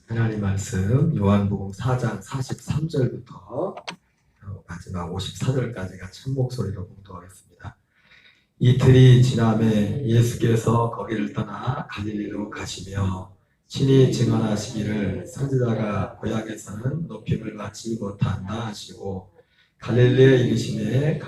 하나님 말씀 요한복음 4장 43절부터 마지막 54절까지 같이 한 목소리로 봉독하겠습니다. 이틀이 지남에 예수께서 거기를 떠나 갈릴리로 가시며 친히 증언하시기를 선지자가 고향에서는 높임을 받지 못한다 하시고 갈릴리에 이르시되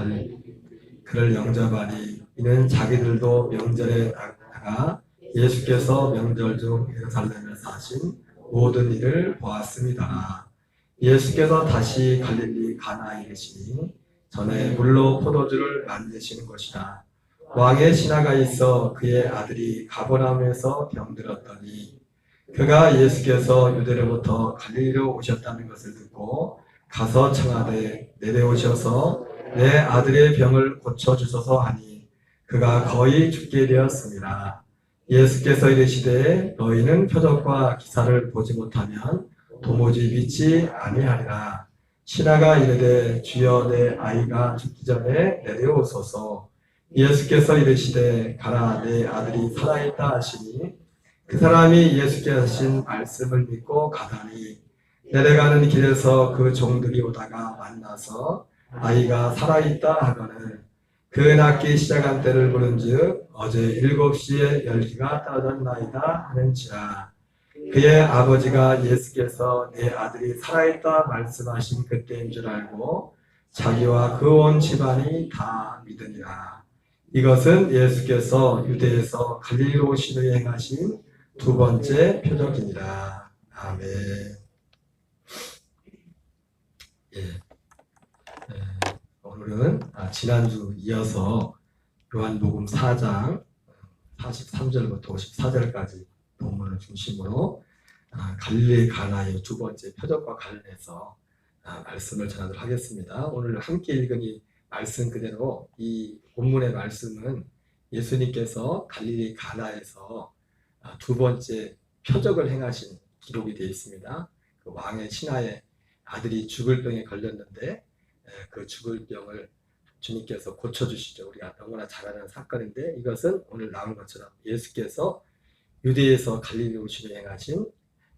그를 영접하니 이는 자기들도 명절에 나가 예수께서 명절 중 예루살렘에서 하신 모든 일을 보았습니다. 예수께서 다시 갈릴리 가나에 이르시니 전에 물로 포도주를 만드시는 것이라. 왕의 신하가 있어 그의 아들이 가버나움에서 병들었더니 그가 예수께서 유대로부터 갈릴리로 오셨다는 것을 듣고 가서 청하되 내려오셔서 내 아들의 병을 고쳐주소서 하니 그가 거의 죽게 되었습니다. 예수께서 이르시되 너희는 표적과 기사를 보지 못하면 도무지 믿지 아니하리라. 신하가 이르되 주여 내 아이가 죽기 전에 내려오소서. 예수께서 이르시되 가라 내 아들이 살아있다 하시니 그 사람이 예수께 하신 말씀을 믿고 가더니 내려가는 길에서 그 종들이 오다가 만나서 아이가 살아있다 하거늘 그 낳기 시작한 때를 물은즉 어제 7시에 열기가 떨어졌나이다 하는지라. 그의 아버지가 예수께서 내 아들이 살아있다 말씀하신 그때인 줄 알고 자기와 그 온 집안이 다 믿으니라. 이것은 예수께서 유대에서 갈릴리로 오신 후에 행하신 두 번째 표적이니라. 아멘. 오늘은 지난주 이어서 요한복음 4장 43절부터 54절까지 본문을 중심으로 갈릴리 가나의 두 번째 표적과 관련해서 말씀을 전하도록 하겠습니다. 오늘 함께 읽은 이 말씀 그대로 이 본문의 말씀은 예수님께서 갈릴리 가나에서 두 번째 표적을 행하신 기록이 되어 있습니다. 그 왕의 신하의 아들이 죽을 병에 걸렸는데 그 죽을 병을 주님께서 고쳐주시죠. 우리가 너무나 잘 아는 사건인데 이것은 오늘 나온 것처럼 예수께서 유대에서 갈릴리 오시며 행하신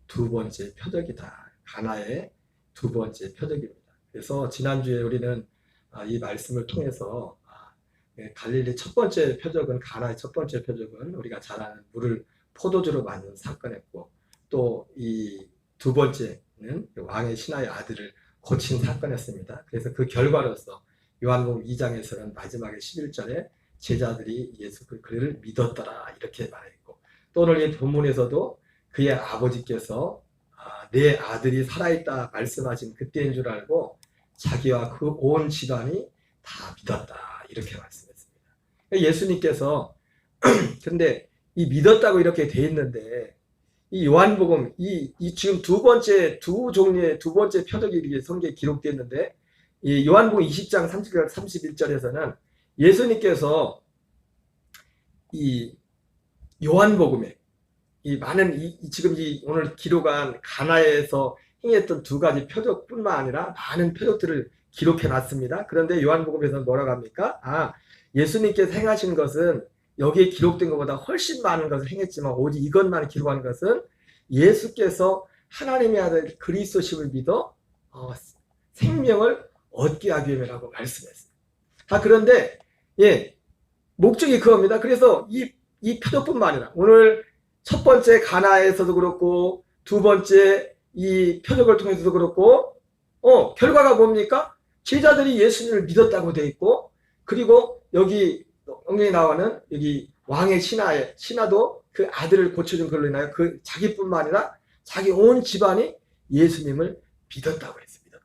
두 번째 표적이다. 가나의 두 번째 표적입니다. 그래서 지난주에 우리는 이 말씀을 통해서 갈릴리 첫 번째 표적은 가나의 첫 번째 표적은 우리가 잘 아는 물을 포도주로 만든 사건이었고 또 이 두 번째는 왕의 신하의 아들을 고친 사건이었습니다. 그래서 그 결과로서 요한복음 2장에서는 마지막에 11절에 제자들이 예수 그를 믿었더라 이렇게 말했고 또 오늘 이 본문에서도 그의 아버지께서 내 아들이 살아있다 말씀하신 그때인 줄 알고 자기와 그 온 집안이 다 믿었다 이렇게 말씀했습니다. 예수님께서 근데 이 믿었다고 이렇게 돼 있는데 이 요한복음 이 지금 두 종류의 두 번째 표적이 이렇게 성경에 기록되었는데 이 요한복음 20장 30절 31절에서는 예수님께서 이 요한복음에 이 많은 지금 오늘 기록한 가나에서 행했던 두 가지 표적뿐만 아니라 많은 표적들을 기록해 놨습니다. 그런데 요한복음에서는 뭐라고 합니까? 예수님께서 행하신 것은 여기에 기록된 것보다 훨씬 많은 것을 행했지만 오직 이것만 기록한 것은 예수께서 하나님의 아들 그리스도심을 믿어 생명을 얻게 하기 위함이라고 말씀했어요. 그런데 목적이 그겁니다. 그래서 이 표적뿐만 아니라 오늘 첫 번째 가나에서도 그렇고 두 번째 이 표적을 통해서도 그렇고 결과가 뭡니까? 제자들이 예수님을 믿었다고 돼 있고 그리고 여기 나와는 여기 왕의 신하도 그 아들을 고쳐준 걸로 인하여 그 자기뿐만 아니라 자기 온 집안이 예수님을 믿었다고 했습니다.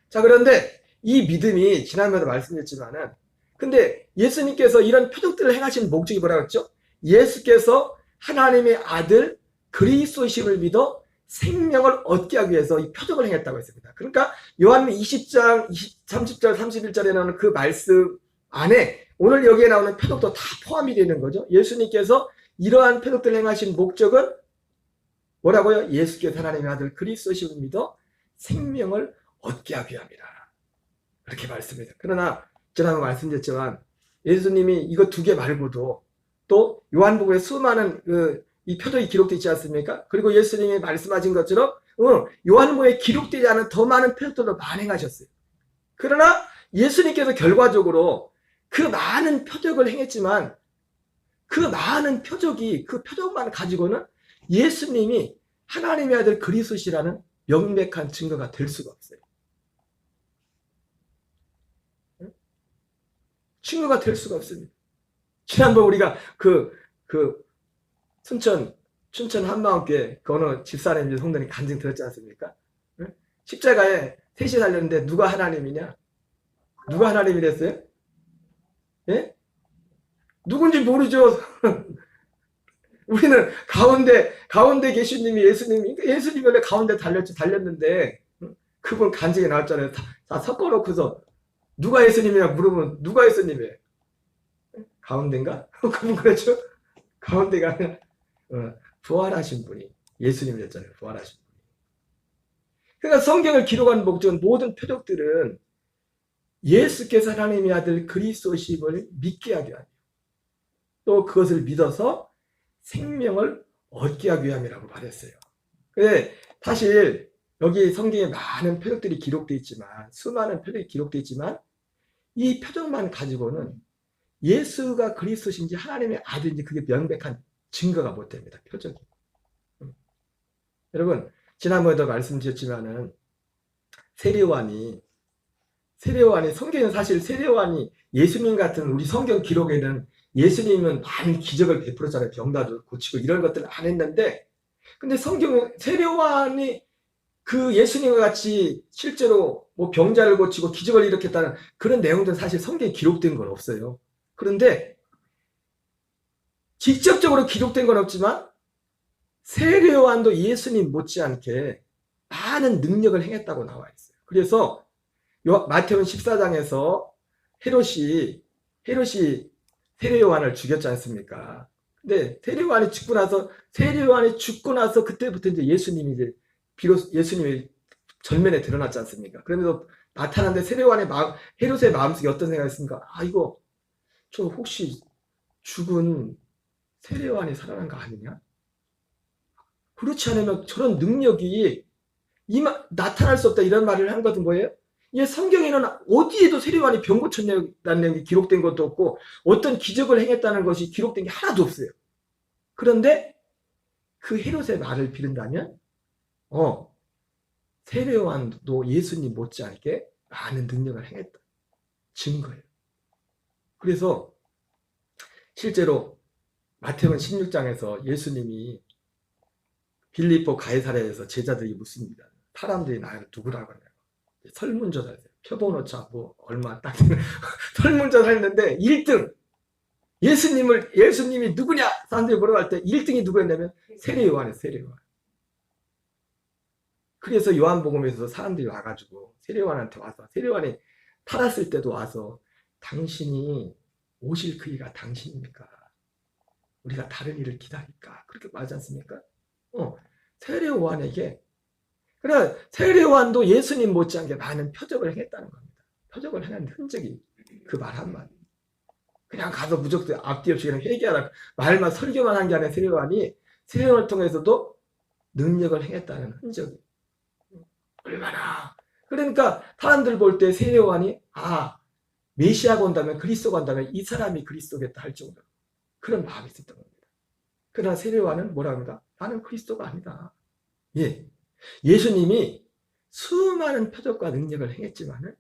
자, 그런데 이 믿음이 지난번에도 말씀드렸지만은 근데 예수님께서 이런 표적들을 행하신 목적이 뭐라고 했죠? 예수께서 하나님의 아들 그리스도심을 믿어 생명을 얻게 하기 위해서 이 표적을 행했다고 했습니다. 그러니까 요한복음 20장 30절 31절에 나오는 그 말씀 안에 오늘 여기에 나오는 표적도 다 포함이 되는 거죠. 예수님께서 이러한 표적들을 행하신 목적은 뭐라고요? 예수께서 하나님의 아들 그리스도심을 믿어 생명을 얻게 하기 위함이라. 그렇게 말씀해요. 그러나 지난번 말씀드렸지만 예수님이 이거 두 개 말고도 또 요한복음의 수많은 그 이 표적이 기록되어 있지 않습니까? 그리고 예수님이 말씀하신 것처럼 요한복음에 기록되지 않은 더 많은 표적들도 만행하셨어요. 그러나 예수님께서 결과적으로 그 많은 표적을 행했지만 그 많은 표적이 그 표적만 가지고는 예수님이 하나님의 아들 그리스도시라는 명백한 증거가 될 수가 없어요. 증거가 될 수가 없습니다. 지난번 우리가 춘천 한마음교회 그 어느 집사님 성도님 간증 들었지 않습니까? 십자가에 셋이 달렸는데 누가 하나님이냐? 누가 하나님이랬어요? 예? 누군지 모르죠. 우리는 가운데 계시님이 예수님이 원래 가운데 달렸는데 그분 간증이 나왔잖아요. 다 섞어놓고서 누가 예수님이냐 물으면 누가 예수님이에요? 가운데인가? 그분 그렇죠? 가운데가 아니라 부활하신 분이 예수님이었잖아요. 부활하신 분이. 그러니까 성경을 기록한 목적은 모든 표적들은 예수께서 하나님의 아들 그리스도심을 믿게 하기 위함이요. 또 그것을 믿어서 생명을 얻게 하기 위함이라고 말했어요. 근데 사실 여기 성경에 많은 표적들이 기록되어 있지만 수많은 표적이 기록되어 있지만 이 표적만 가지고는 예수가 그리스도신지 하나님의 아들인지 그게 명백한 증거가 못 됩니다. 표적이. 여러분 지난번에도 말씀드렸지만은 세례요한이 성경은 사실 세례요한이 예수님 같은 우리 성경 기록에는 예수님은 많은 기적을 베풀었잖아요. 병나도 고치고 이런 것들을 안 했는데 근데 성경은 세례요한이 그 예수님과 같이 실제로 뭐 병자를 고치고 기적을 일으켰다는 그런 내용들은 사실 성경에 기록된 건 없어요. 그런데 직접적으로 기록된 건 없지만 세례요한도 예수님 못지않게 많은 능력을 행했다고 나와 있어요. 그래서 마태복음 14장에서 헤롯이 세례요한을 죽였지 않습니까? 근데 세례요한이 죽고 나서 그때부터 이제 예수님이 비로소 예수님이 전면에 드러났지 않습니까? 그러면서 나타났는데 헤롯의 마음속에 어떤 생각이 있습니까? 이거 저 혹시 죽은 세례요한이 살아난 거 아니냐? 그렇지 않으면 저런 능력이 나타날 수 없다 이런 말을 한 것은 뭐예요? 성경에는 어디에도 세례요한이 병 고쳤다는 내용이 기록된 것도 없고 어떤 기적을 행했다는 것이 기록된 게 하나도 없어요. 그런데 그 헤롯의 말을 빌른다면 세례요한도 예수님 못지않게 많은 능력을 행했다. 증거예요. 그래서 실제로 마태복음 16장에서 예수님이 빌립보 가이사랴에서 제자들이 묻습니다. 사람들이 나를 누구라고 하냐고. 설문조사했어요. 표본오차 얼마 딱 설문조사 했는데 1등 예수님이 누구냐 사람들이 물어볼 때 1등이 누구였냐면 세례요한이에요. 세례요한. 그래서 요한복음에서 사람들이 와가지고 세례요한한테 와서 세례요한이 타랐을 때도 와서 당신이 오실 그이가 당신입니까? 우리가 다른 일을 기다릴까? 그렇게 말하지 않습니까? 세례요한에게 그래 세례요한도 예수님 못지않게 많은 표적을 행했다는 겁니다. 표적을 행한 흔적이 그 말 한마디. 그냥 가서 무조건 앞뒤 없이 그냥 회개하라 말만 설교만 한 게 아니라 세례요한을 통해서도 능력을 행했다는 흔적이 얼마나 그러니까 사람들 볼 때 세례요한이 메시아가 온다면 그리스도가 온다면 이 사람이 그리스도겠다 할 정도로 그런 마음이 있었던 겁니다. 그러나 세례요한은 뭐라 합니다? 나는 그리스도가 아니다. 예수님이 수많은 표적과 능력을 행했지만은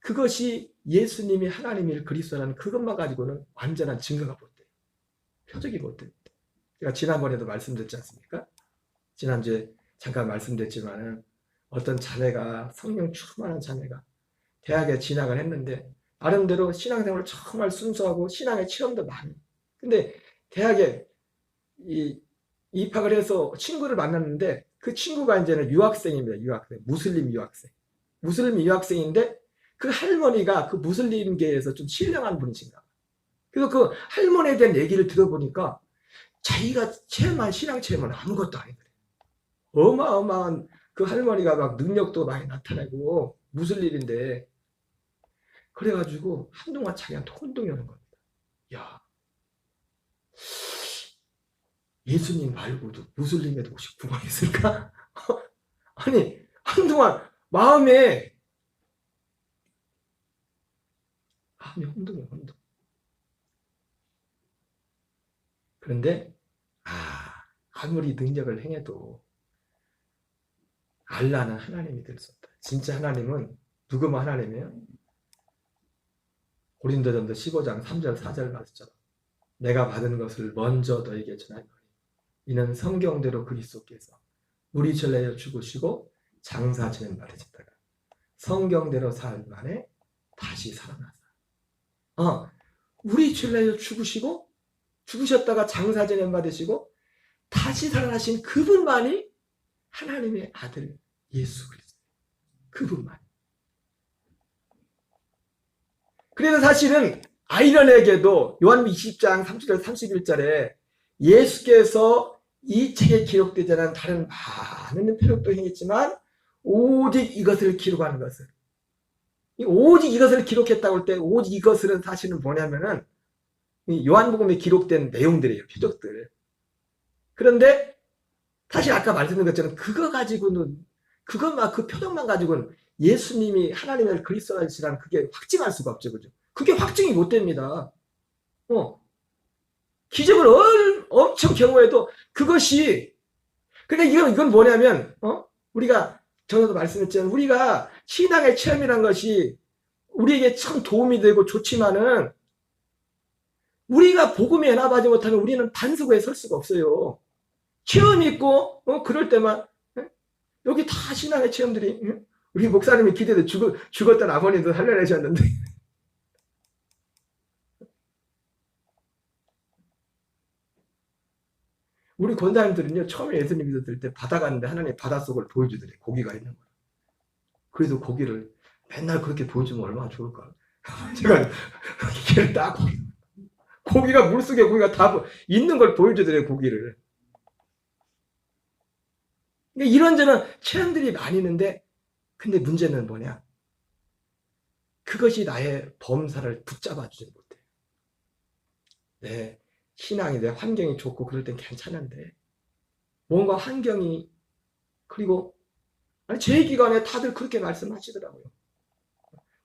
그것이 예수님이 하나님이 그리스도라는 그것만 가지고는 완전한 증거가 못 돼요. 표적이 못 됩니다. 제가 지난번에도 말씀드렸지 않습니까? 지난주에 잠깐 말씀드렸지만은 어떤 자매가 성령 충만한 자매가 대학에 진학을 했는데 나름대로 신앙생활을 정말 순수하고 신앙의 체험도 많이. 근데 대학에 입학을 해서 친구를 만났는데 그 친구가 이제는 유학생입니다. 무슬림 유학생인데 그 할머니가 그 무슬림계에서 좀 신령한 분이신가. 그래서 그 할머니에 대한 얘기를 들어보니까 자기가 체험한 신앙 체험은 아무것도 아니더래요. 어마어마한 그 할머니가 막 능력도 많이 나타내고 무슬림인데 그래가지고 한동안 자기한테 혼동이 오는 겁니다. 예수님 말고도 무슬림에도 혹시 구원이 있을까? 아니, 한동안 마음이 혼동해, 혼동. 그런데 아무리 능력을 행해도 알라는 하나님이 될 수 없다. 진짜 하나님은 누구만 하나님이에요? 고린도전서 15장 3절 4절 말씀처럼 내가 받은 것을 먼저 너에게 전하노니 이는 성경대로 그리스도께서 우리 죄를 내어 죽으시고 장사 지낸 바 되셨다가 성경대로 사흘 만에 다시 살아나사. 우리 죄를 내어 죽으셨다가 장사 지낸 바 되시고 다시 살아나신 그분만이 하나님의 아들 예수 그리스도. 그분만. 그래서 사실은 아이러니하게도 요한복음 20장 30절 31절에 예수께서 이 책에 기록되지 않은 다른 많은 표적도 행했지만 오직 이것을 기록하는 것을, 오직 이것을 기록했다고 할 때 오직 이것은 사실은 뭐냐면은 요한복음에 기록된 내용들이에요. 표적들. 그런데 사실 아까 말씀드린 것처럼 그거 가지고는 그 표적만 가지고는 예수님이 하나님의 그리스도시라는 그게 확증할 수가 없죠. 그죠? 그게 확증이 못 됩니다. 기적을 엄청 경험해도 그것이, 그러니까 이건 뭐냐면, 우리가 전에도 말씀했지만 우리가 신앙의 체험이란 것이 우리에게 참 도움이 되고 좋지만은 우리가 복음에 연합하지 못하면 우리는 반석에 설 수가 없어요. 체험이 있고, 그럴 때만, 여기 다 신앙의 체험들이, 우리 목사님이 기대도 죽었던 아버님도 살려내셨는데. 우리 권사님들은요, 처음에 예수님 믿었을 때 바다 갔는데 하나님 바닷속을 보여주더래. 고기가 있는 거예요. 그래서 고기를 맨날 그렇게 보여주면 얼마나 좋을까. 제가 걔를 딱 고기가 물속에 고기가 다 있는 걸 보여주더래, 고기를. 그러니까 이런저런 체험들이 많이 있는데, 근데 문제는 뭐냐? 그것이 나의 범사를 붙잡아 주지 못해. 내 신앙이, 내 환경이 좋고 그럴 땐 괜찮은데, 뭔가 환경이, 그리고, 제 기간에 다들 그렇게 말씀하시더라고요.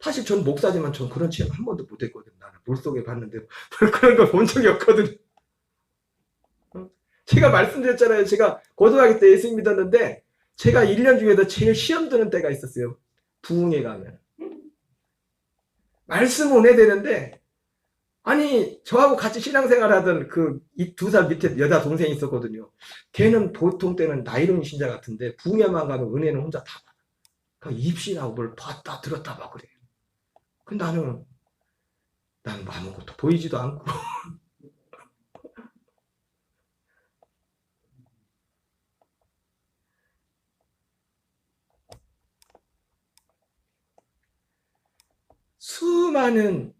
사실 전 목사지만 전 그런 체험 한 번도 못 했거든요. 나는 물속에 봤는데, 그런 걸 본 적이 없거든요. 제가 말씀드렸잖아요. 제가 고등학교 때 예수 믿었는데, 제가 1년 중에도 제일 시험 드는 때가 있었어요. 부흥회 가면. 말씀 은혜 되는데, 아니, 저하고 같이 신앙생활 하던 그 2살 밑에 여자 동생이 있었거든요. 걔는 보통 때는 나이론 신자 같은데, 부흥회만 가면 은혜는 혼자 다 받아. 그러니까 입신하고 뭘 봤다, 들었다 막 그래요. 근데 나는 아무것도 보이지도 않고. 수많은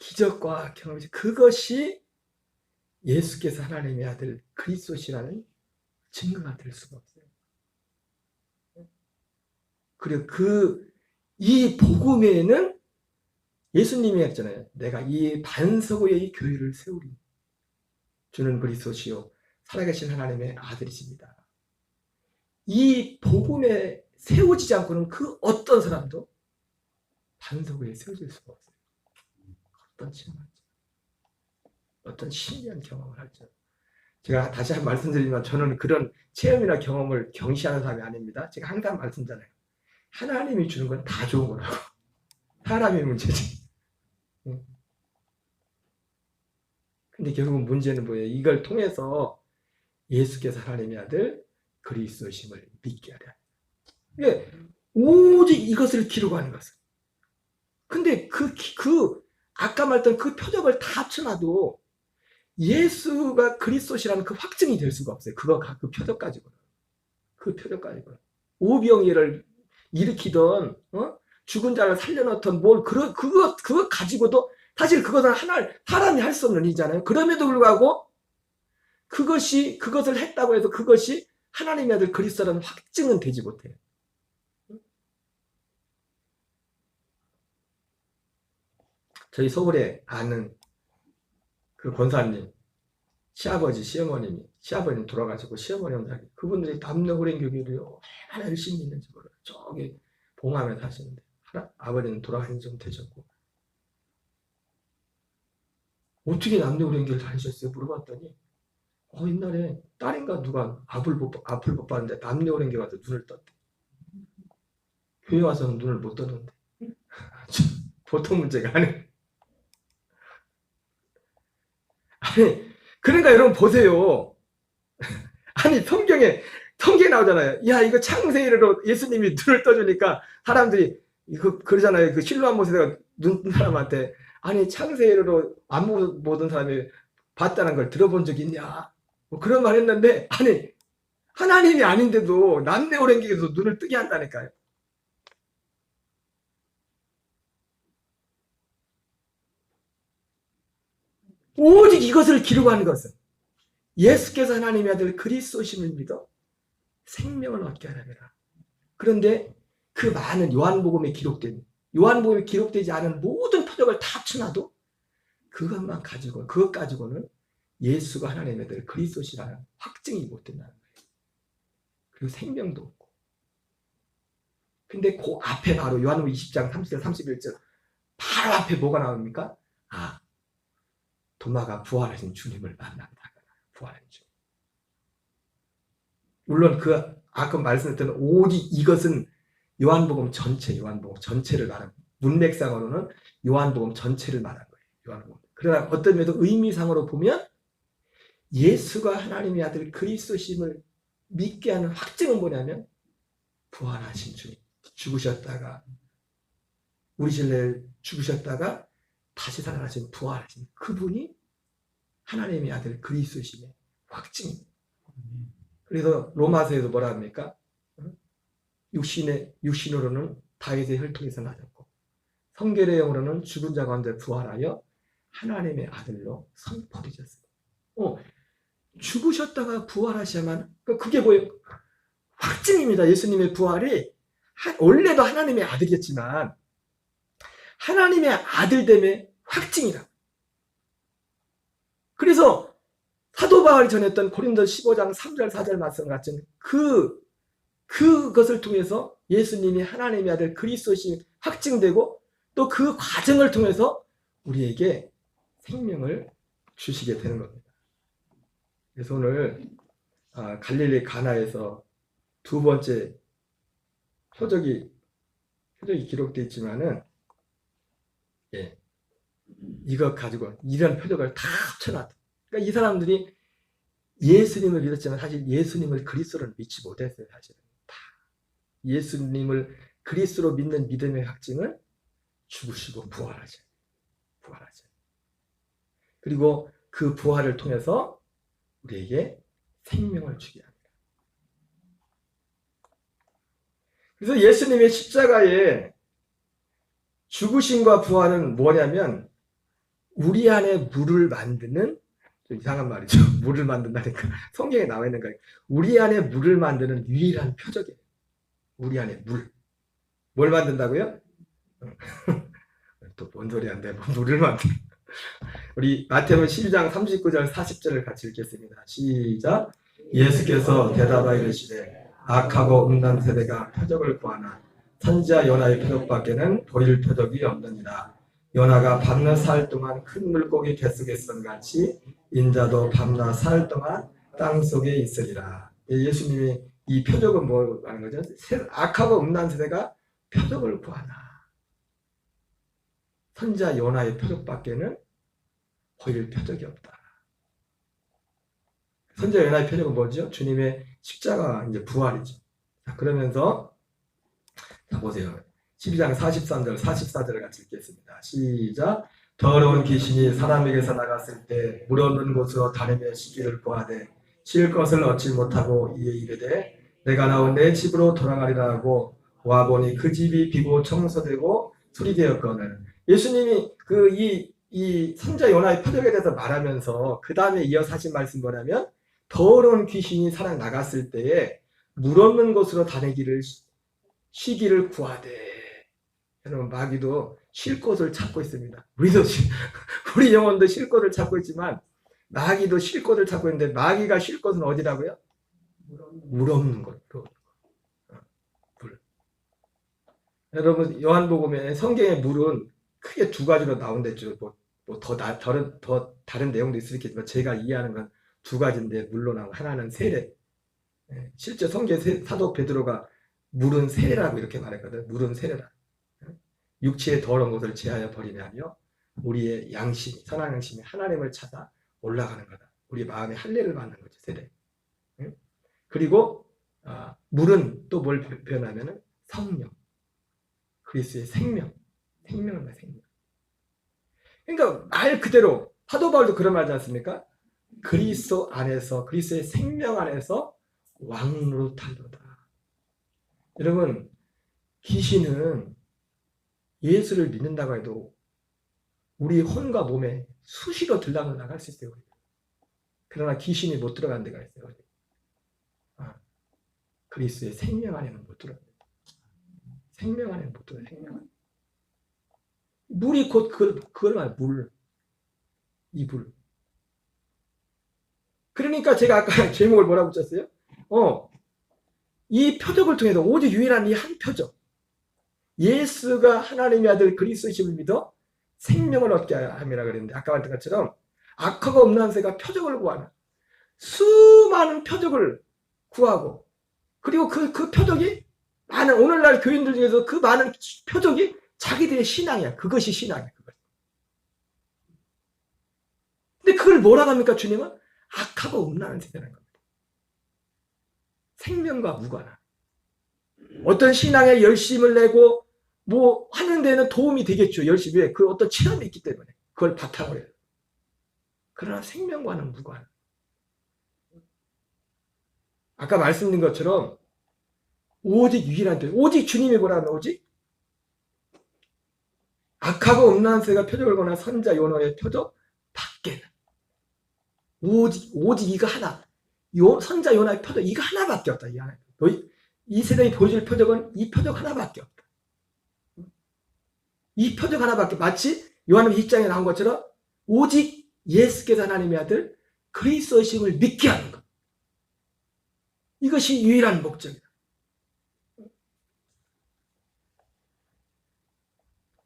기적과 경험이, 그것이 예수께서 하나님의 아들 그리스도시라는 증거가 될 수가 없어요. 그리고 이 복음에는 예수님이 했잖아요. 내가 이 반석 위에 이 교회를 세우리. 주는 그리스도시요 살아계신 하나님의 아들이십니다. 이 복음에 세워지지 않고는 그 어떤 사람도 반석 위에 세워질 수가 없어요. 어떤 체험할지, 어떤 신비한 경험을 할지. 제가 다시 한번 말씀드리지만 저는 그런 체험이나 경험을 경시하는 사람이 아닙니다. 제가 항상 말씀드리잖아요. 하나님이 주는 건 다 좋은 거라고. 사람의 문제지. 근데 결국은 문제는 뭐예요? 이걸 통해서 예수께서 하나님의 아들 그리스도심을 믿게 하려. 이게 오직 이것을 기록하는 것을. 근데 아까 말했던 그 표적을 다 합쳐놔도 예수가 그리스도시라는 그 확증이 될 수가 없어요. 그 표적 가지고는. 그 표적 가지고는. 오병이어를 일으키던, 죽은 자를 살려놓던 그거 가지고도 사실 그것은 사람이 할 수 없는 일이잖아요. 그럼에도 불구하고 그것을 했다고 해서 그것이 하나님의 아들 그리스도라는 확증은 되지 못해요. 저희 서울에 아는 그 권사님, 시아버님 돌아가시고 시어머니 혼자 그분들이 남녀호랭교회를 얼마나 열심히 있는지 몰라요. 저기 봉암에 사시는데 아버지는 돌아가신 지 좀 되셨고 어떻게 남녀호랭교회를 다니셨어요? 물어봤더니 옛날에 딸인가 누가 앞을 못 봤는데 남녀호랭교회 가서 눈을 떴대. 교회 와서는 눈을 못 떴는데 보통 문제가 아니에요. 아니 그러니까 여러분 보세요. 아니 성경에 나오잖아요. 야 이거 창세일로 예수님이 눈을 떠주니까 사람들이 이거 그러잖아요. 그 실로암 모세가 눈 사람한테 아니 창세일로 안 보던 사람이 봤다는 걸 들어본 적 있냐? 뭐 그런 말 했는데 아니 하나님이 아닌데도 남녀호랭교에서 눈을 뜨게 한다니까요. 오직 이것을 기록하는 것은 예수께서 하나님의 아들 그리스도심을 믿어 생명을 얻게 하라니라. 그런데 그 많은 요한복음에 기록되지 않은 모든 표적을 다 합쳐놔도 그것 가지고는 예수가 하나님의 아들 그리스도시라는 확증이 못 된다는 거예요. 그리고 생명도 없고. 근데 그 앞에 바로 요한복음 20장 30절 31절 바로 앞에 뭐가 나옵니까? 도마가 부활하신 주님을 만난다. 부활하신 주님. 물론 아까 말씀드렸던 오직 이것은 요한복음 전체를 말하는 문맥상으로는 요한복음 전체를 말한 거예요. 요한복음. 그러나 어떤 면에서 의미상으로 보면 예수가 하나님의 아들 그리스도심을 믿게 하는 확증은 뭐냐면 부활하신 주님. 죽으셨다가 우리 신뢰를 죽으셨다가 다시 살아나신 부활하신 그분이 하나님의 아들 그리스도심의 확증입니다. 그래서 로마서에도 뭐라 합니까? 육신으로는 다윗의 혈통에서 나셨고 성결의 영으로는 죽은 자 가운데 부활하여 하나님의 아들로 선포되셨습니다. 죽으셨다가 부활하셔야만 그게 뭐예요? 확증입니다. 예수님의 부활이 원래도 하나님의 아들이었지만 하나님의 아들됨의 확증이라. 그래서 사도 바울이 전했던 고린도 15장 3절 4절 말씀 같은 그것을 통해서 예수님이 하나님의 아들 그리스도심이 확증되고 또 그 과정을 통해서 우리에게 생명을 주시게 되는 겁니다. 그래서 오늘 갈릴리 가나에서 두 번째 표적이 기록되어 있지만은 이거 가지고 이런 표적을 다 합쳐놨다. 그러니까 이 사람들이 예수님을 믿었지만 사실 예수님을 그리스도를 믿지 못했어요. 사실은 다 예수님을 그리스도로 믿는 믿음의 확증은 죽으시고 부활하죠. 그리고 그 부활을 통해서 우리에게 생명을 주게 합니다. 그래서 예수님의 십자가의 죽으심과 부활은 뭐냐면 우리 안에 물을 만드는 좀 이상한 말이죠. 물을 만든다니까 성경에 나와 있는 거예요. 우리 안에 물을 만드는 유일한 표적이에요. 우리 안에 뭘 만든다고요? 또 뭔 소리 안 돼. 물을 만든. 우리 마태복음 12장 39절 40절을 같이 읽겠습니다. 시작. 예수께서 대답하여 이르시되 악하고 음란 세대가 표적을 구하나 선지자 요나의 표적밖에는 보일 표적이 없느니라. 요나가 밤낮 사흘 동안 큰 물고기 뱃속에 있던 같이 인자도 밤낮 사흘 동안 땅속에 있으리라. 예수님이 이 표적은 뭐 하는 거죠? 악하고 음란 세대가 표적을 구하나 선지자 요나의 표적밖에는 보일 표적이 없다. 선지자 요나의 표적은 뭐죠? 주님의 십자가 이제 부활이죠. 자, 그러면서 자 보세요. 12장 43절 44절을 같이 읽겠습니다. 시작. 더러운 귀신이 사람에게서 나갔을 때 물 없는 곳으로 다니며 쉬기를 구하되 쉴 것을 얻지 못하고 이에 이르되 내가 나온 내 집으로 돌아가리라 하고 와보니 그 집이 비고 청소되고 수리되었거늘. 예수님이 이 선지자 요나의 표적에 대해서 말하면서 그 다음에 이어서 하신 말씀 뭐냐면 더러운 귀신이 사람 나갔을 때에 물 없는 곳으로 다니기를 쉬기를 구하되. 여러분 마귀도 쉴 곳을 찾고 있습니다. 우리 영혼도 쉴 곳을 찾고 있지만 마귀도 쉴 곳을 찾고 있는데 마귀가 쉴 곳은 어디라고요? 물 없는 곳. 물. 여러분 요한복음에 성경의 물은 크게 두 가지로 나온댔죠. 더 다른 내용도 있겠지만 제가 이해하는 건 두 가지인데 물론 하나는 세례. 실제 성경 사도 베드로가 물은 세례라고 이렇게 말했거든. 물은 세례라. 육체의 더러운 것을 제하여 버리며 우리의 양심, 선한 양심이 하나님을 찾아 올라가는 거다. 우리 마음에 할례를 받는 거죠. 세례. 그리고 물은 또 뭘 표현하면은 성령. 그리스도의 생명. 생명은 뭐야, 생명. 그러니까 말 그대로 사도 바울도 그런 말 하지 않습니까? 그리스도 안에서, 그리스도의 생명 안에서 왕노릇하도다. 여러분, 귀신은 예수를 믿는다고 해도 우리 혼과 몸에 수시로 들락날락 수 있어요. 그러나 귀신이 못 들어간 데가 있어요. 그리스도의 생명 안에는 못 들어가요. 생명 안에는 못 들어가요. 생명 안에. 물이 곧 그걸 말해요. 물. 이 물. 그러니까 제가 아까 제목을 뭐라고 붙였어요? 이 표적을 통해서 오직 유일한 이 한 표적. 예수가 하나님의 아들 그리스도이심을 믿어 생명을 얻게 함이라 그랬는데 아까 말했던 것처럼 악화가 없는 한 새가 표적을 구하는 수많은 표적을 구하고 그리고 그 표적이 많은 오늘날 교인들 중에서 그 많은 표적이 자기들의 신앙이야. 그것이 신앙이야. 근데 그걸 뭐라고 합니까? 주님은 악하고 음란한 세대라는 겁니다. 생명과 무관한 어떤 신앙에 열심을 내고 뭐 하는 데는 도움이 되겠죠. 열심히 해. 그 어떤 체험이 있기 때문에 그걸 바탕으로 해요. 그러나 생명과는 무관한. 아까 말씀드린 것처럼 오직 유일한 데 오직 주님이 뭐라면 오직 악하고 음란한 새가 표적을 거나 선자 요나의 표적 밖에는 오직 이거 하나 선자 요나의 표적 이거 하나밖에 없다. 이 세상이 보여줄 표적은 이 표적 하나밖에 없다. 이 표적 하나밖에 마치 요한복음 2장에 나온 것처럼 오직 예수께서 하나님의 아들 그리스도이심을 믿게 하는 것. 이것이 유일한 목적이다.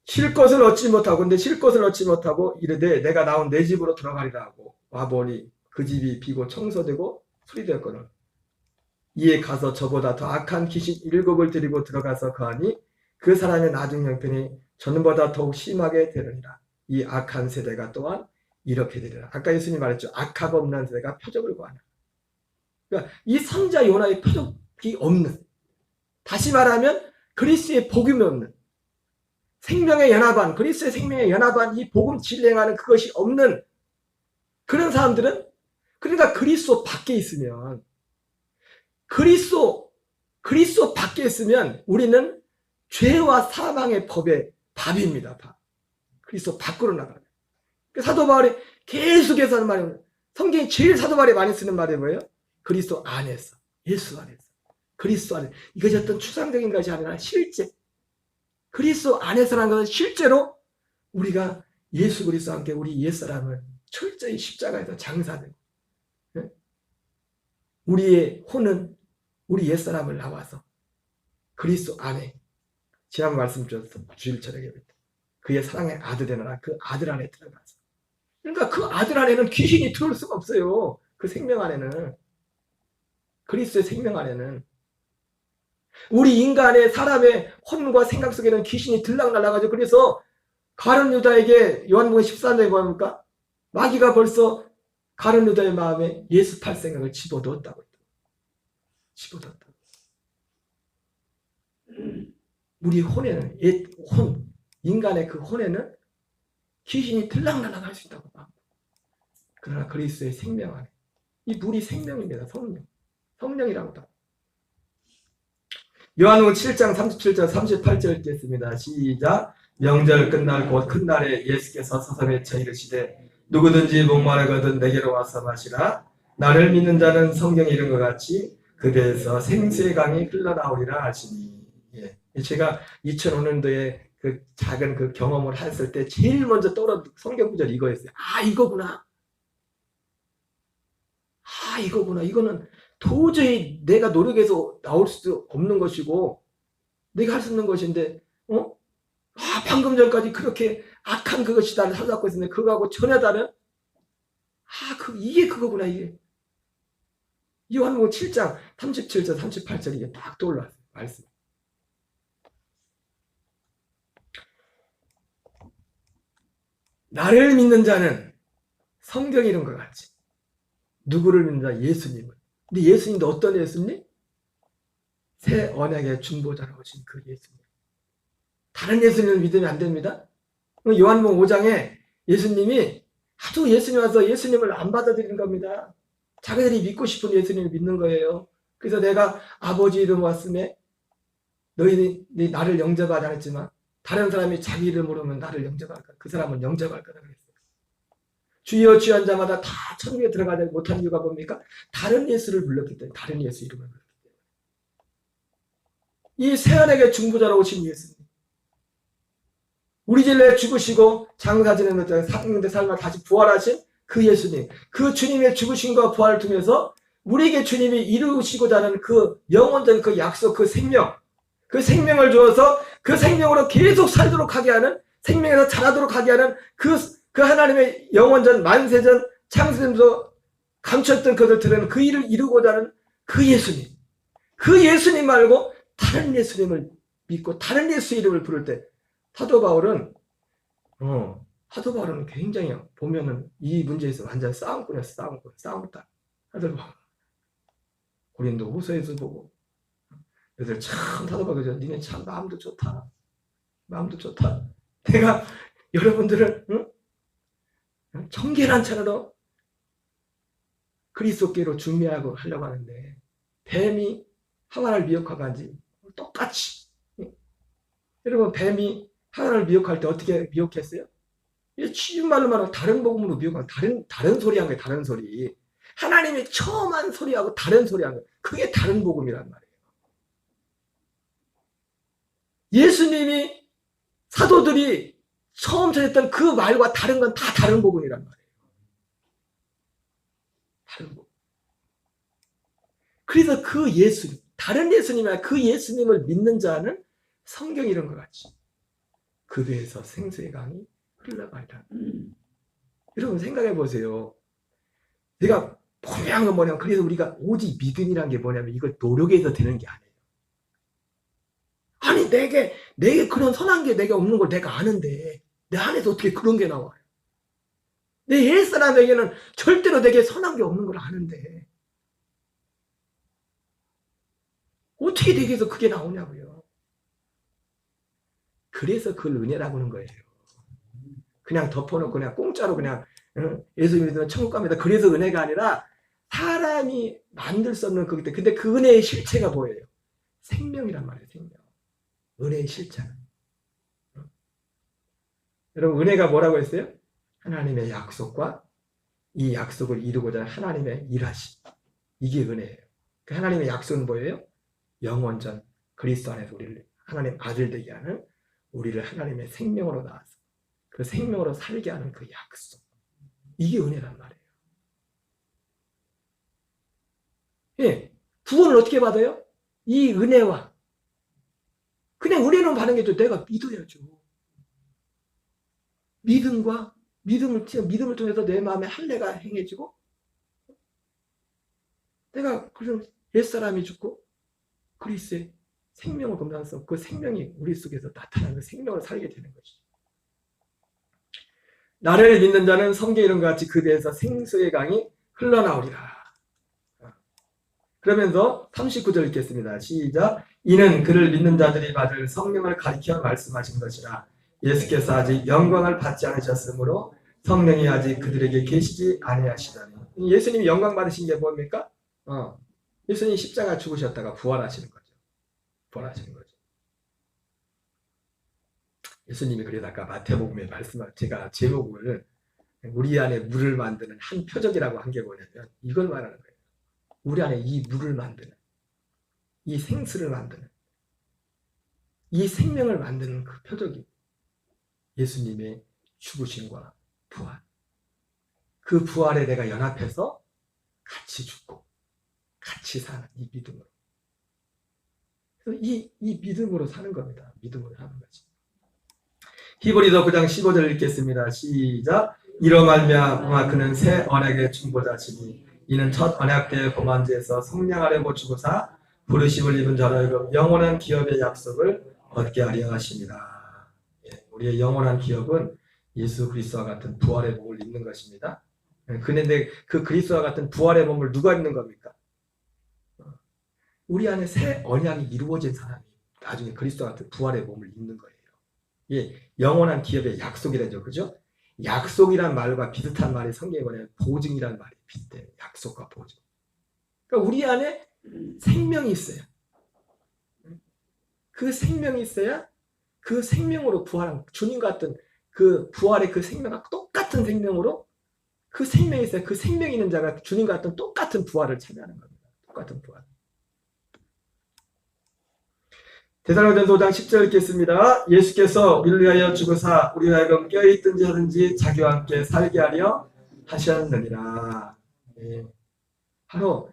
쉴 것을 얻지 못하고 근데 쉴 것을 얻지 못하고 이르되 내가 나온 내 집으로 들어가리라 하고 와보니 그 집이 비고 청소되고 수리되었거든. 이에 가서 저보다 더 악한 귀신 7을 데리고 들어가서 거하니 그 사람의 나중 형편이 전보다 더욱 심하게 되느니라. 이 악한 세대가 또한 이렇게 되리라. 아까 예수님이 말했죠. 악하고 없는 세대가 표적을 구하나. 그러니까 이 선자 요나의 표적이 없는 다시 말하면 그리스도의 복음이 없는 생명의 연합한 그리스도의 생명의 연합한 이 복음 진행하는 그것이 없는 그런 사람들은 그러니까 그리스도 밖에 있으면 그리스도 밖에 있으면 우리는 죄와 사망의 법의 밥입니다. 밥. 그리스도 밖으로 나가요. 사도 바울이 계속해서 하는 말이 성경이 제일 사도 바울이 많이 쓰는 말이 뭐예요? 그리스도 안에서 예수 안에서 그리스도 안에 이것이 어떤 추상적인 것이 아니라 실제 그리스도 안에서라는 것은 실제로 우리가 예수 그리스도와 함께 우리 옛사람을 철저히 십자가에서 장사되고 우리의 혼은 우리 옛사람을 나와서 그리스도 안에 지난번 말씀 주셨던 주일 저녁에 그의 사랑의 아들 되느라 그 아들 안에 들어가서 그러니까 그 아들 안에는 귀신이 들어올 수가 없어요. 그 생명 안에는 그리스도의 생명 안에는 우리 인간의 사람의 혼과 생각 속에는 귀신이 들락날락하죠. 그래서 가룟 유다에게 요한복음 13장에 보니까 마귀가 벌써 가룟 유다의 마음에 예수 팔 생각을 집어넣었다고 했다. 집어넣었다고. 우리 혼에는 인간의 그 혼에는 귀신이 들락날락할 수 있다고 봐. 그러나 그리스도의 생명 안에 이 물이 생명입니다. 성령이라고 다. 요한복음 7장 37절 38절 읽겠습니다. 시작. 명절 끝날 곧 큰 날에 예수께서 서서 쳐 이르시되 누구든지 목마르거든 내게로 와서 마시라. 나를 믿는 자는 성경에 이른 것 같이 그대에서 생수의 강이 흘러나오리라 하시니. 예. 제가 2005년도에 그 작은 그 경험을 했을 때 제일 먼저 떠오른 성경 구절이 이거였어요. 아 이거구나. 이거구나. 이거는 도저히 내가 노력해서 나올 수 없는 것이고 내가 할 수 있는 것인데 방금 전까지 그렇게 악한 그것이 나를 사로잡고 있었는데 그거하고 전혀 다른 이게 그거구나. 이게 요한복음 7장 37절 38절 이게 딱 떠올랐어요. 말씀. 나를 믿는 자는 성경이 이런 것 같이 누구를 믿는 자? 예수님을. 근데 예수님도 어떤 예수님? 새 언약의 중보자로 오신 그 예수님. 다른 예수님을 믿으면 안 됩니다. 요한복음 5장에 예수님이 하도 예수님 와서 예수님을 안 받아들이는 겁니다. 자기들이 믿고 싶은 예수님을 믿는 거예요. 그래서 내가 아버지 이름 왔음에 너희들이 나를 영접하지 않았지만 다른 사람이 자기 이름 모르면 나를 영접할 거다. 그 사람은 영접할 거다 그랬어요. 주여 주여 한 자마다 다 천국에 들어가지 못한 이유가 뭡니까? 다른 예수를 불렀기 때문에. 다른 예수 이름을 불렀기 때문에. 이 새언약의 중보자로 오신 예수님. 우리 진로에 죽으시고 장사 지내면서 상대 삶을 다시 부활하신 그 예수님. 그 주님의 죽으심과 부활을 통해서 우리에게 주님이 이루시고자 하는 그 영원전 그 약속, 그 생명. 그 생명을 주어서 그 생명으로 계속 살도록 하게 하는, 생명에서 자라도록 하게 하는 그 하나님의 영원전, 만세전, 창세전에서 감췄던 것을 드러내는 그 일을 이루고자 하는 그 예수님. 그 예수님 말고 다른 예수님을 믿고 다른 예수 이름을 부를 때 사도 바울은 굉장히 보면은 이 문제에서 완전 싸움꾼이었어. 싸움꾼. 사도 바울. 고린도 후서에서 보고 그래서 참 사도 바울이 니네 참 마음도 좋다. 내가 여러분들을 청결한 차로 그리스도께로 준비하고 하려고 하는데 뱀이 하와를 미혹하고 한지 똑같이. 여러분 뱀이 하와를 미혹할 때 어떻게 미혹했어요? 쉬운 말로 말하면 다른 복음으로 미혹하고 다른 소리 한 거예요. 다른 소리. 하나님이 처음 한 소리하고 다른 소리 한 거예요. 그게 다른 복음이란 말이에요. 예수님이 사도들이 처음 전했던 그 말과 다른 건 다 다른 복음이란 말이에요. 다른 복음. 그래서 그 예수님, 다른 예수님이나 그 예수님을 믿는 자는 성경이 이런 것 같이 그 배에서 생수의 강이 흘러가리라. 여러분 생각해 보세요. 내가 분명한 건 뭐냐면 그래서 우리가 오직 믿음이란 게 뭐냐면 이걸 노력해서 되는 게 아니에요. 아니 내게 그런 선한 게 내게 없는 걸 내가 아는데 내 안에서 어떻게 그런 게 나와요? 내 옛사람에게는 절대로 내게 선한 게 없는 걸 아는데 어떻게 내게서 그게 나오냐고요. 그래서 그걸 은혜라고 하는 거예요. 그냥 덮어놓고 그냥 공짜로 그냥 예수 믿으면 천국 갑니다. 그래서 은혜가 아니라 사람이 만들 수 없는 거기 때문에. 근데 그 은혜의 실체가 뭐예요? 생명이란 말이에요. 생명. 은혜의 실체는. 여러분 은혜가 뭐라고 했어요? 하나님의 약속과 이 약속을 이루고자 하는 하나님의 일하심. 이게 은혜예요. 그 하나님의 약속은 뭐예요? 영원전 그리스도 안에서 우리를 하나님 아들 되게 하는 우리를 하나님의 생명으로 낳아서 그 생명으로 살게 하는 그 약속. 이게 은혜란 말이에요. 예, 구원을 어떻게 받아요? 이 은혜와 그냥 은혜는 받는 게 내가 믿어야죠. 믿음을 통해서 내 마음에 할례가 행해지고 내가 그런 옛사람이 죽고 그리스도의 생명을 검증해서 그 생명이 우리 속에서 나타나는 그 생명을 살게 되는 것이죠. 나를 믿는 자는 성경 이름과 같이 그 배에서 생수의 강이 흘러나오리라. 그러면서 39절 읽겠습니다. 시작. 이는 그를 믿는 자들이 받을 성령을 가리켜 말씀하신 것이라. 예수께서 아직 영광을 받지 않으셨으므로 성령이 아직 그들에게 계시지 아니하시다니. 예수님이 영광 받으신 게 뭡니까? 예수님이 십자가 죽으셨다가 부활하시는 거죠. 예수님이 그래서 아까 마태복음에 말씀한 제가 제목을 우리 안에 물을 만드는 한 표적이라고 한 게 뭐냐면 이걸 말하는 거예요. 우리 안에 이 물을 만드는, 이 생수를 만드는, 이 생명을 만드는 그 표적이 예수님의 죽으심과 부활. 그 부활에 내가 연합해서 같이 죽고 같이 사는 이 믿음으로. 그래서 이 믿음으로 사는 겁니다. 믿음으로 사는 거지. 히브리서 9장 15절 읽겠습니다. 시작. 이로 말미암아 그는 새 언약의 중보자시니 이는 첫 언약 때의 고만지에서 성량하려고 주고사 부르심을 입은 자로 영원한 기업의 약속을 얻게 하려 하십니다. 예, 우리의 영원한 기업은 예수 그리스도와 같은 부활의 몸을 입는 것입니다. 그런데 그 그리스도와 같은 부활의 몸을 누가 입는 겁니까? 우리 안에 새 언약이 이루어진 사람이 나중에 그리스도와 같은 부활의 몸을 입는 거예요. 예, 영원한 기업의 약속이라죠. 그죠? 약속이란 말과 비슷한 말이 성경에 보면 보증이란 말이 비슷해요. 약속과 보증. 그러니까 우리 안에 생명이 있어요. 그 생명이 있어야 그 생명으로 부활한 주님 같은 그 부활의 그 생명과 똑같은 생명으로 그 생명이 있어요. 그 생명이 있는 자가 주님과 같은 똑같은 부활을 참여하는 겁니다. 똑같은 부활. 데살로니가전서 5장 10절 읽겠습니다. 예수께서 우리를 위하여 죽으사 우리와 하여금 껴있든지 하든지 자기와 함께 살게 하려 하셨느니라. 네. 바로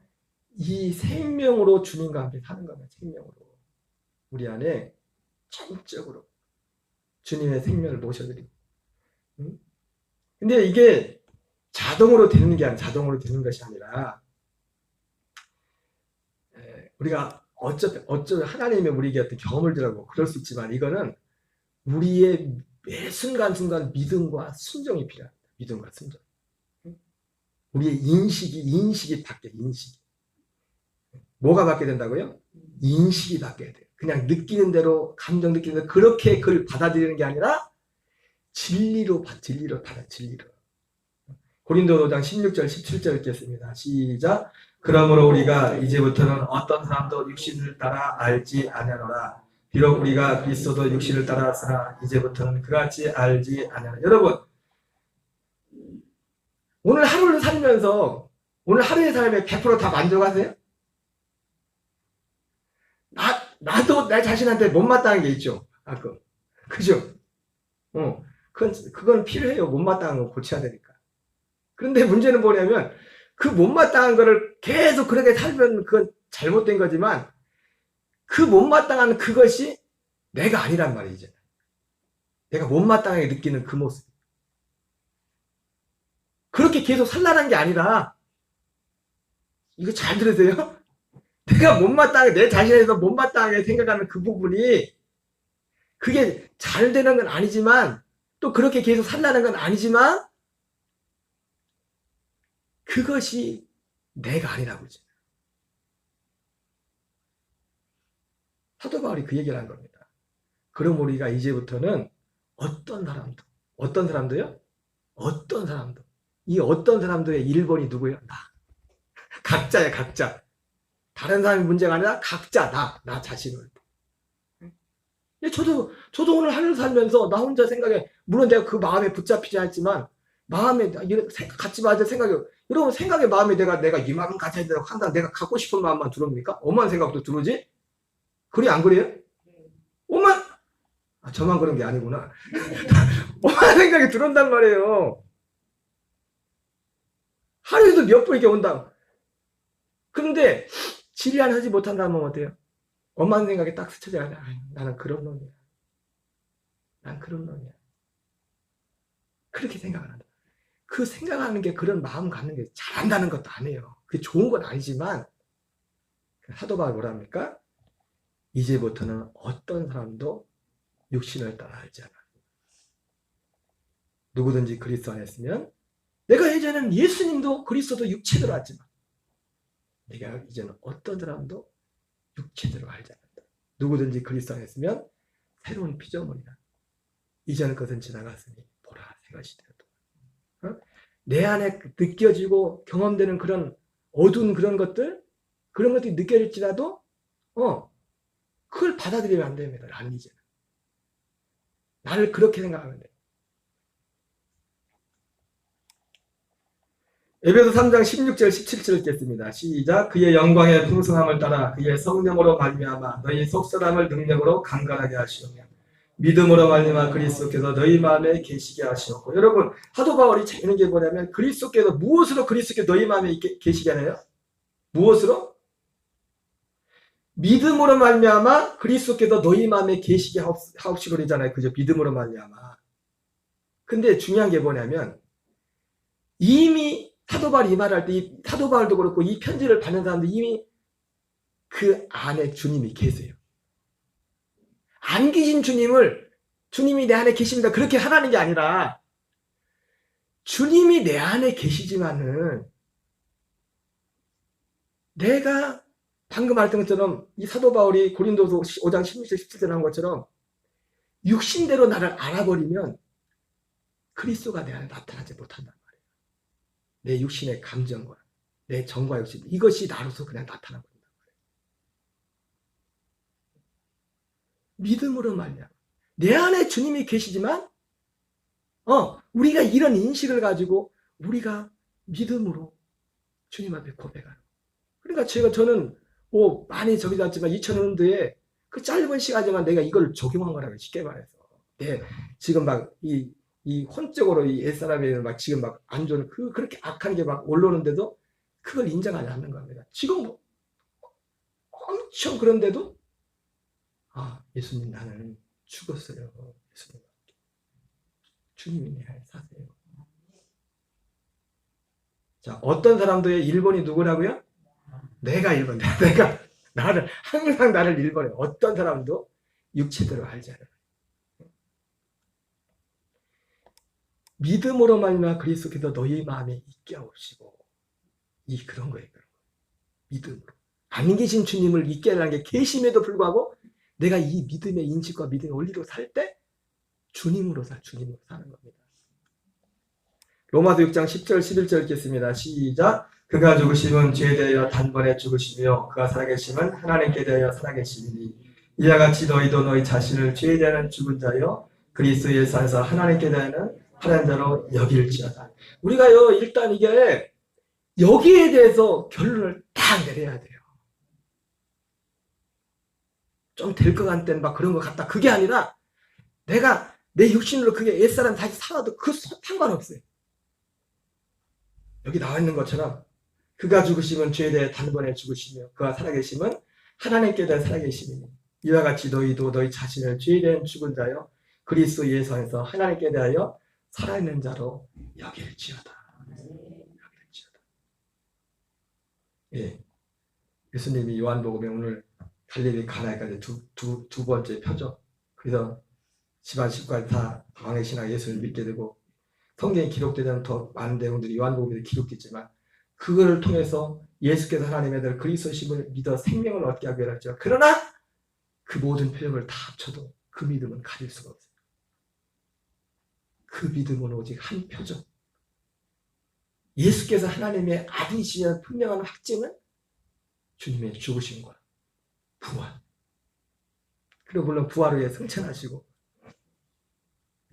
이 생명으로 주님과 함께 사는 겁니다. 생명으로. 우리 안에 전적으로 주님의 생명을 모셔드리고. 근데 이게 자동으로 되는 게 아니라 자동으로 되는 것이 아니라 우리가 어쩌면 하나님의 우리에게 어떤 경험을 들하고 그럴 수 있지만 이거는 우리의 매 순간순간 믿음과 순종이 필요합니다. 믿음과 순종. 우리의 인식이 바뀌어요. 인식이. 뭐가 바뀌게 된다고요? 인식이 바뀌어야 돼요. 그냥 느끼는 대로 감정 느끼는 대로 그렇게 그걸 받아들이는 게 아니라 진리로 받아. 진리로. 고린도 5장 16절 17절 읽겠습니다. 시작. 그러므로 우리가 이제부터는 어떤 사람도 육신을 따라 알지 아니하노라. 비록 우리가 그리스도도 육신을 따라서나 이제부터는 그같이 알지 아니하노라. 여러분, 오늘 하루를 살면서 오늘 하루의 삶에 100% 다 만족하세요? 나도 내 자신한테 못마땅한 게 있죠. 그죠? 그건 필요해요. 못마땅한 거 고쳐야 되니까. 그런데 문제는 뭐냐면 그 못마땅한 거를 계속 그렇게 살면 그건 잘못된 거지만 그 못마땅한 그것이 내가 아니란 말이죠. 내가 못마땅하게 느끼는 그 모습. 그렇게 계속 살라는 게 아니라 이거 잘 들으세요? 내가 못마땅하게 내 자신에서 못마땅하게 생각하는 그 부분이 그게 잘 되는 건 아니지만 또 그렇게 계속 살라는 건 아니지만 그것이 내가 아니라고 이제. 사도 바울이 그 얘기를 한 겁니다. 그럼 우리가 이제부터는 어떤 사람도요? 이 어떤 사람도의 1번이 누구예요? 나. 각자야, 각자. 다른 사람이 문제가 아니라 각자, 나 자신을. 저도 오늘 하루를 살면서 나 혼자 생각해, 물론 내가 그 마음에 붙잡히지 않지만, 마음에, 같이 맞을 생각이, 여러분 생각의 마음에 내가 이 마음 가져야 되고 항상 내가 갖고 싶은 마음만 들어옵니까? 엄한 생각도 들어오지? 그래, 안 그래요? 저만 그런 게 아니구나. 엄한 생각이 들어온단 말이에요. 하루에도 몇 번 이렇게 온다. 그런데 질의안 하지 못한다면 어때요? 엄한 생각이 딱 스쳐져야 돼. 나는 그런 놈이야. 난 그런 놈이야. 그렇게 생각을 한다. 그 생각하는 게 그런 마음 갖는 게 잘한다는 것도 아니에요. 그게 좋은 건 아니지만 사도 바울이 뭐랍니까? 이제부터는 어떤 사람도 육신을 따라 알지 않아. 누구든지 그리스도 안에 있으면 내가 예전에는 예수님도 그리스도도 육체대로 알지만 내가 이제는 어떤 사람도 육체대로 알지 않는다. 누구든지 그리스도 안에 있으면 새로운 피조물이다. 이전의 것은 지나갔으니 보라 새 것이 되었다. 내 안에 느껴지고 경험되는 그런 어두운 그런 것들이 느껴질지라도 그걸 받아들이면 안 됩니다. 나는 이제는 나를 그렇게 생각하면 돼요. 에베소 3장 16절 17절 읽겠습니다. 시작. 그의 영광의 풍성함을 따라 그의 성령으로 말미암아 너희 속사람을 능력으로 강건하게 하시오며 믿음으로 말미암아 그리스도께서 너희 마음에 계시게 하시었고. 여러분 사도 바울이 재밌는 게 뭐냐면 그리스도께서 무엇으로 그리스도께서 너희 마음에 계시게 하나요? 무엇으로? 믿음으로 말미암아 그리스도께서 너희 마음에 계시게 하옵시고 그러잖아요. 그죠? 믿음으로 말미암아. 근데 중요한 게 뭐냐면 이미 사도 바울이 이 말을 할 때 사도 바울도 그렇고 이 편지를 받는 사람도 이미 그 안에 주님이 계세요. 안 계신 주님이 내 안에 계십니다. 그렇게 하라는 게 아니라 주님이 내 안에 계시지만은 내가 방금 말했던 것처럼 이 사도 바울이 고린도서 5장 16절 17절 한 것처럼 육신대로 나를 알아버리면 그리스도가 내 안에 나타나지 못한단 말이에요. 내 육신의 감정과 내 정과 욕심 이것이 나로서 그냥 나타나버린단 말이에요. 믿음으로 말이야. 내 안에 주님이 계시지만 우리가 이런 인식을 가지고 우리가 믿음으로 주님 앞에 고백하는. 그러니까 저는 많이 저기 갔지만 2000년도에 그 짧은 시간이지만 내가 이걸 적용한 거라고 쉽게 말해서. 지금 막 이 혼적으로 이 옛사람이 막 지금 막 안 좋은 그렇게 악한 게 막 올라오는데도 그걸 인정하지 않는 겁니다. 지금 뭐 엄청 그런데도 예수님 나는 죽었어요. 예수님 주님이 내 안에 사세요. 자, 어떤 사람들의 1번이 누구라고요? 내가 1번. 항상 나를 1번에 어떤 사람도 육체대로 알지 않아요. 믿음으로 말미암아 그리스도께서 너희 마음에 있게 하옵시고 그런 거예요. 믿음으로. 안 계신 주님을 있게 하라는 게 계심에도 불구하고 내가 이 믿음의 인식과 믿음의 원리로 살 때 주님으로 사는 겁니다. 로마서 6장 10절 11절 읽겠습니다. 시작. 그가 죽으심은 죄에 대하여 단번에 죽으시며 그가 살아계심은 하나님께 대하여 살아계시니 이와 같이 너희도 너희 자신을 죄에 대하여 죽은 자여 그리스도 예수 안에서 하나님께 대하여는 하나님 자로 여길지어다. 우리가요 일단 이게 여기에 대해서 결론을 딱 내려야 돼요. 좀 될 것 같은 때는 막 그런 것 같다. 그게 아니라 내가 내 육신으로 그게 옛사람 다시 살아도 그 상관없어요. 여기 나와 있는 것처럼 그가 죽으시면 죄에 대해 단번에 죽으시며 그가 살아계심은 하나님께 대해 살아계심이니 이와 같이 너희도 너희 자신을 죄에 대한 죽은 자여 그리스도 예수 안에서 하나님께 대하여 살아있는 자로 여길지어다. 예, 예수님이 요한복음에 오늘 갈릴리 가나에까지 두 번째 표죠. 그래서 집안 식구가 다 방황의 신앙 예수를 믿게 되고 성경에 기록되는 더 많은 내용들이 요한복음에 기록됐지만 그걸 통해서 예수께서 하나님의 아들 그리스도심을 믿어 생명을 얻게 하기 위하였죠. 그러나 그 모든 표적을 다 합쳐도 그 믿음은 가질 수가 없어요. 그 믿음은 오직 한 표적. 예수께서 하나님의 아들이시라는 분명한 확증은 주님의 죽으심과 부활. 그리고 물론 부활 후에 승천하시고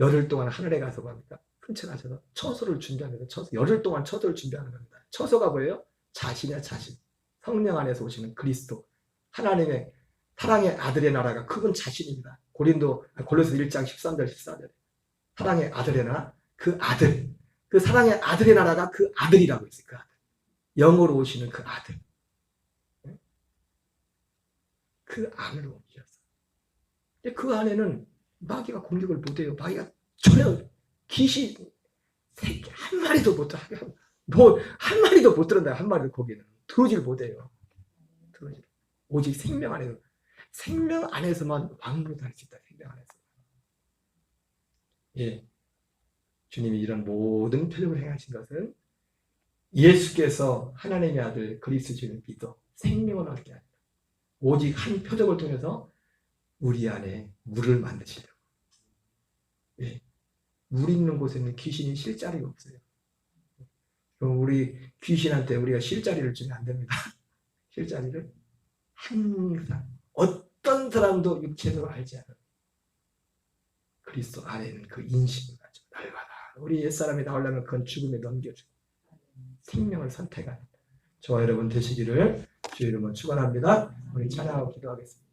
열흘 동안 하늘에 가서 뭡니까? 승천하셔서 처소를 준비합니다. 열흘 동안 처소를 준비하는 겁니다. 처소가 뭐예요? 자신이야 자신. 성령 안에서 오시는 그리스도. 하나님의 사랑의 아들의 나라가 그분 자신입니다. 골로새 1장 13절 14절. 사랑의 아들의 나라, 그 아들. 그 사랑의 아들의 나라가 그 아들이라고 했어요. 그 아들. 영으로 오시는 그 아들. 그 안으로 오셨어요. 그 안에는 마귀가 공격을 못해요. 마귀가 전혀 귀신 새끼 한 마리도 못 들어. 한 마리도 못 들었나요? 한 마리도 거기는 들어오질 못해요. 오직 생명 안에서만 왕으로 살 수 있다. 생명 안에서. 예, 주님이 이런 모든 표적을 행하신 것은 예수께서 하나님의 아들 그리스도를 믿어 생명을 얻게 합니다. 오직 한 표적을 통해서 우리 안에 물을 만드시려고. 예, 물 있는 곳에는 귀신이 쉴 자리가 없어요. 그럼 우리 귀신한테 우리가 쉴 자리를 주면 안 됩니다. 쉴 자리를 항상 어떤 사람도 육체적으로 알지 않아요. 그리스도 안에는 그 인식을 가지고 날마다 우리 옛사람이 나오려면 그건 죽음에 넘겨주고 생명을 선택하는 저와 여러분 되시기를 주의 이름으로 축원합니다. 우리 찬양하고 기도하겠습니다.